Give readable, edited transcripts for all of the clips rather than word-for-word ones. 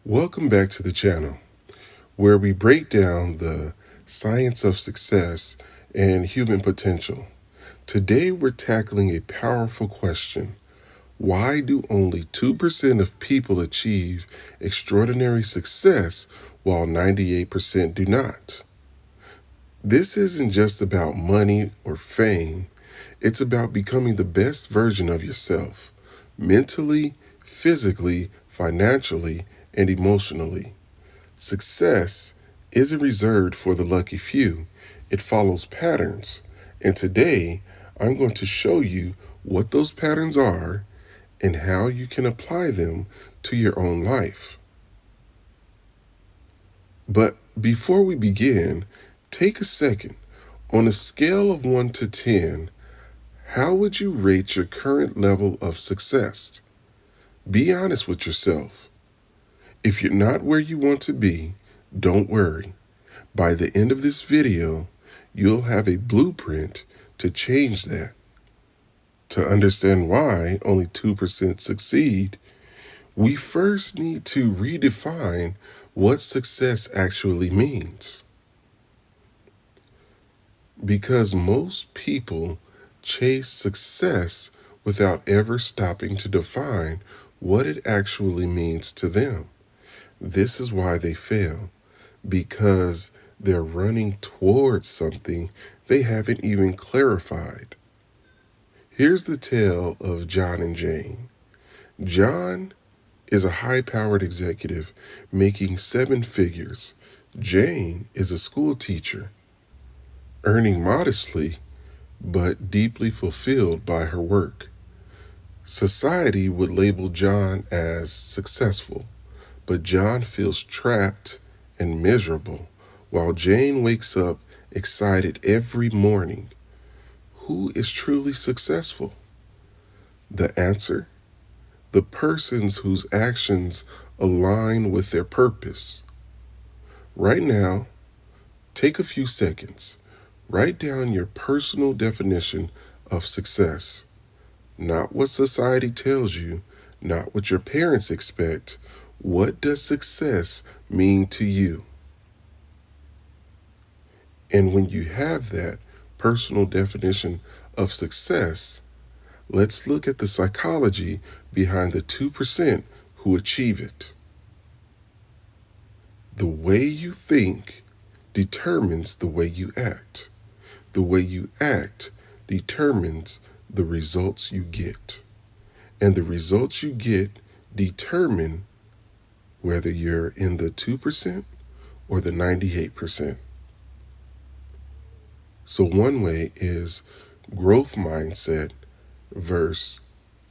Welcome back to the channel, where we break down the science of success and human potential. Today, we're tackling a powerful question. Why do only 2% of people achieve extraordinary success while 98% do not? This isn't just about money or fame, it's about becoming the best version of yourself, mentally, physically, financially, and emotionally. Success isn't reserved for the lucky few, it follows patterns. And today, I'm going to show you what those patterns are and how you can apply them to your own life. But before we begin, take a second. On a scale of 1 to 10, how would you rate your current level of success? Be honest with yourself. If you're not where you want to be, don't worry. By the end of this video, you'll have a blueprint to change that. To understand why only 2% succeed, we first need to redefine what success actually means. Because most people chase success without ever stopping to define what it actually means to them. This is why they fail, because they're running towards something they haven't even clarified. Here's the tale of John and Jane. John is a high-powered executive making 7 figures. Jane is a school teacher, earning modestly but deeply fulfilled by her work. Society would label John as successful, but John feels trapped and miserable, while Jane wakes up excited every morning. Who is truly successful? The answer? The persons whose actions align with their purpose. Right now, take a few seconds. Write down your personal definition of success. Not what society tells you, not what your parents expect. What does success mean to you? And when you have that personal definition of success, let's look at the psychology behind the 2% who achieve it. The way you think determines the way you act. The way you act determines the results you get. And the results you get determine whether you're in the 2% or the 98%. So one way is growth mindset versus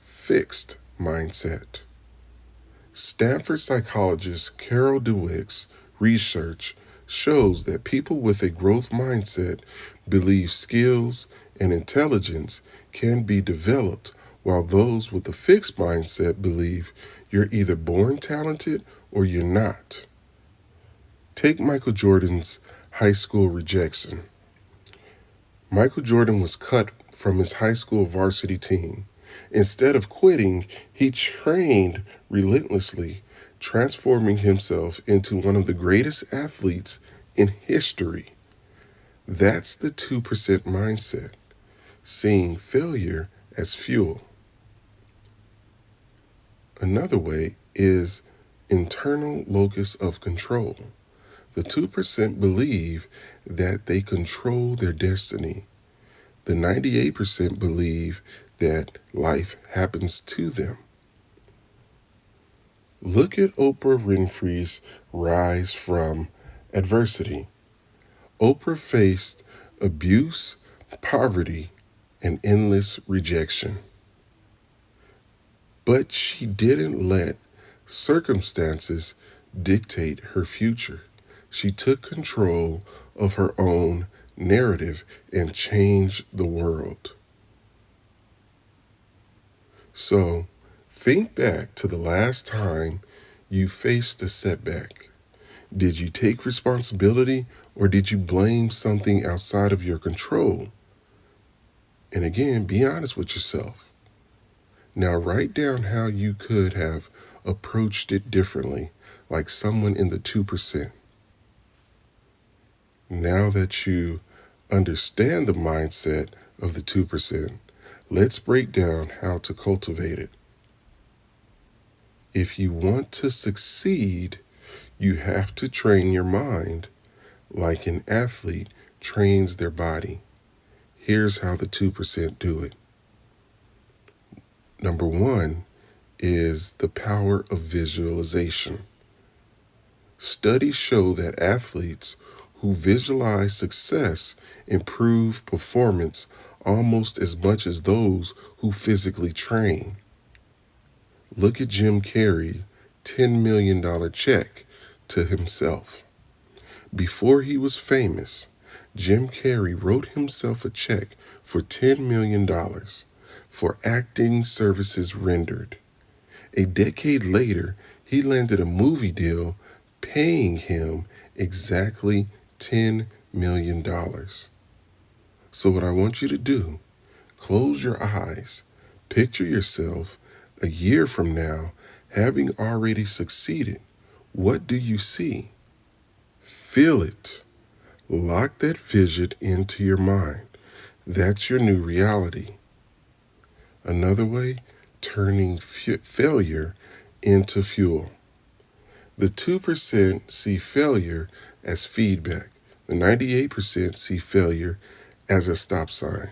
fixed mindset. Stanford psychologist Carol Dweck's research shows that people with a growth mindset believe skills and intelligence can be developed, while those with a fixed mindset believe you're either born talented or you're not. Take Michael Jordan's high school rejection. Michael Jordan was cut from his high school varsity team. Instead of quitting, he trained relentlessly, transforming himself into one of the greatest athletes in history. That's the 2% mindset, seeing failure as fuel. Another way is internal locus of control. The 2% believe that they control their destiny. The 98% believe that life happens to them. Look at Oprah Winfrey's rise from adversity. Oprah faced abuse, poverty, and endless rejection. But she didn't let circumstances dictate her future. She took control of her own narrative and changed the world. So, think back to the last time you faced a setback. Did you take responsibility or did you blame something outside of your control? And again, be honest with yourself. Now write down how you could have approached it differently, like someone in the 2%. Now that you understand the mindset of the 2%, let's break down how to cultivate it. If you want to succeed, you have to train your mind like an athlete trains their body. Here's how the 2% do it. Number one is the power of visualization. Studies show that athletes who visualize success improve performance almost as much as those who physically train. Look at Jim Carrey's $10 million check to himself. Before he was famous, Jim Carrey wrote himself a check for $10 million for acting services rendered. A decade later, he landed a movie deal paying him exactly $10 million. So what I want you to do, close your eyes, picture yourself a year from now having already succeeded. What do you see? Feel it. Lock that vision into your mind. That's your new reality. Another way, turning failure into fuel. The 2% see failure as feedback. The 98% see failure as a stop sign.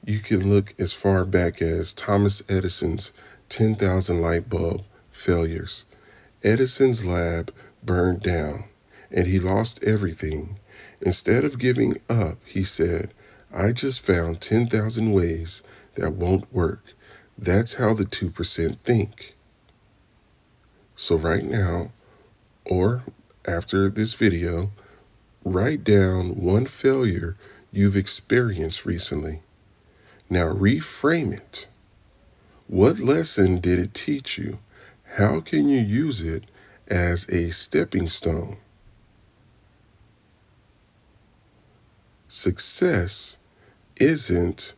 You can look as far back as Thomas Edison's 10,000 light bulb failures. Edison's lab burned down, and he lost everything. Instead of giving up, he said, I just found 10,000 ways that won't work. That's how the 2% think. So right now, or after this video, write down one failure you've experienced recently. Now reframe it. What lesson did it teach you? How can you use it as a stepping stone? Success isn't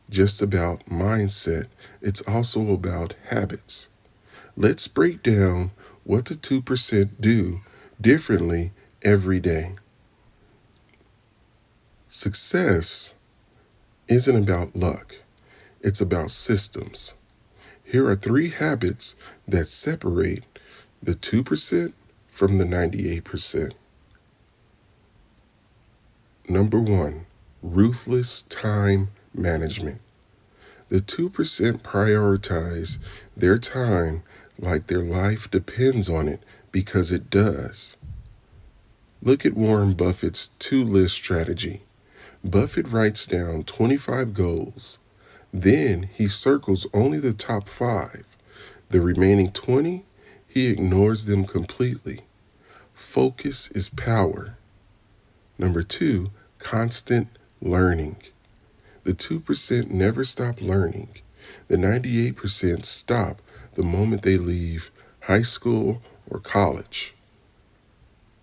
just about mindset, it's also about habits. Let's break down what the 2% do differently every day. Success isn't about luck, it's about systems. Here are 3 habits that separate the 2% from the 98%. Number 1, ruthless time management. The 2% prioritize their time like their life depends on it because it does. Look at Warren Buffett's 2-list strategy. Buffett writes down 25 goals. Then he circles only the top 5. The remaining 20, he ignores them completely. Focus is power. Number 2, constant learning. The 2% never stop learning. The 98% stop the moment they leave high school or college.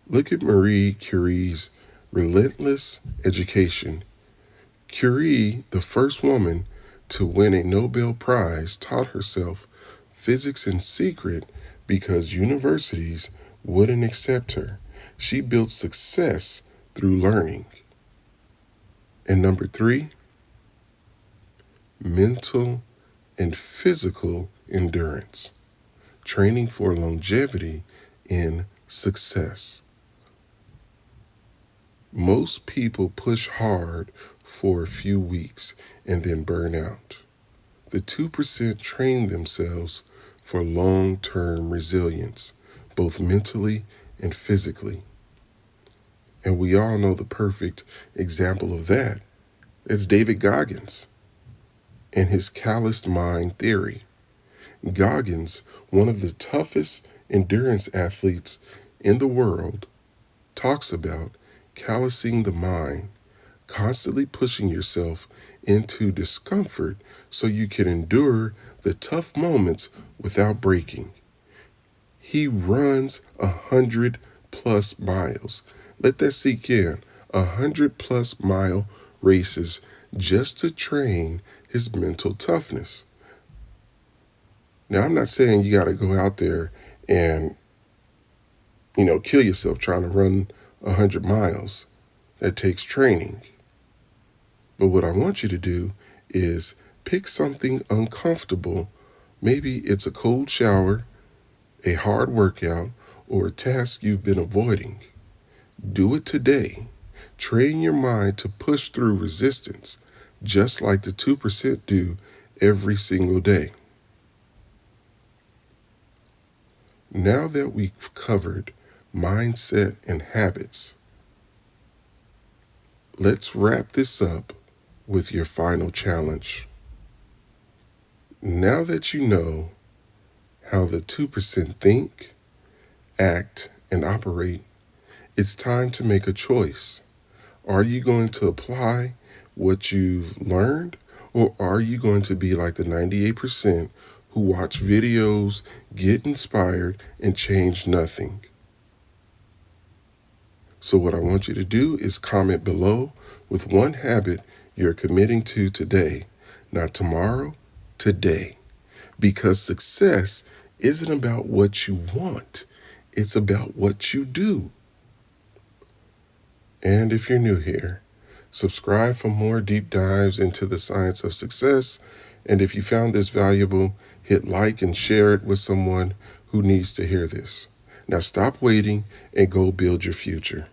Look at Marie Curie's relentless education. Curie, the first woman to win a Nobel Prize, taught herself physics in secret because universities wouldn't accept her. She built success through learning. And number 3, mental and physical endurance, training for longevity in success. Most people push hard for a few weeks and then burn out. The 2% train themselves for long-term resilience, both mentally and physically. And we all know the perfect example of that is David Goggins and his calloused mind theory. Goggins, one of the toughest endurance athletes in the world, talks about callousing the mind, constantly pushing yourself into discomfort so you can endure the tough moments without breaking. He runs 100+ miles. Let that sink in. 100+ mile races just to train his mental toughness. Now, I'm not saying you got to go out there and, kill yourself trying to run 100 miles. That takes training. But what I want you to do is pick something uncomfortable. Maybe it's a cold shower, a hard workout, or a task you've been avoiding. Do it today. Train your mind to push through resistance, just like the 2% do every single day. Now that we've covered mindset and habits, let's wrap this up with your final challenge. Now that you know how the 2% think, act, and operate, it's time to make a choice. Are you going to apply what you've learned, or are you going to be like the 98% who watch videos, get inspired, and change nothing? So what I want you to do is comment below with one habit you're committing to today, not tomorrow, today. Because success isn't about what you want, it's about what you do. And if you're new here, subscribe for more deep dives into the science of success. And if you found this valuable, hit like and share it with someone who needs to hear this. Now stop waiting and go build your future.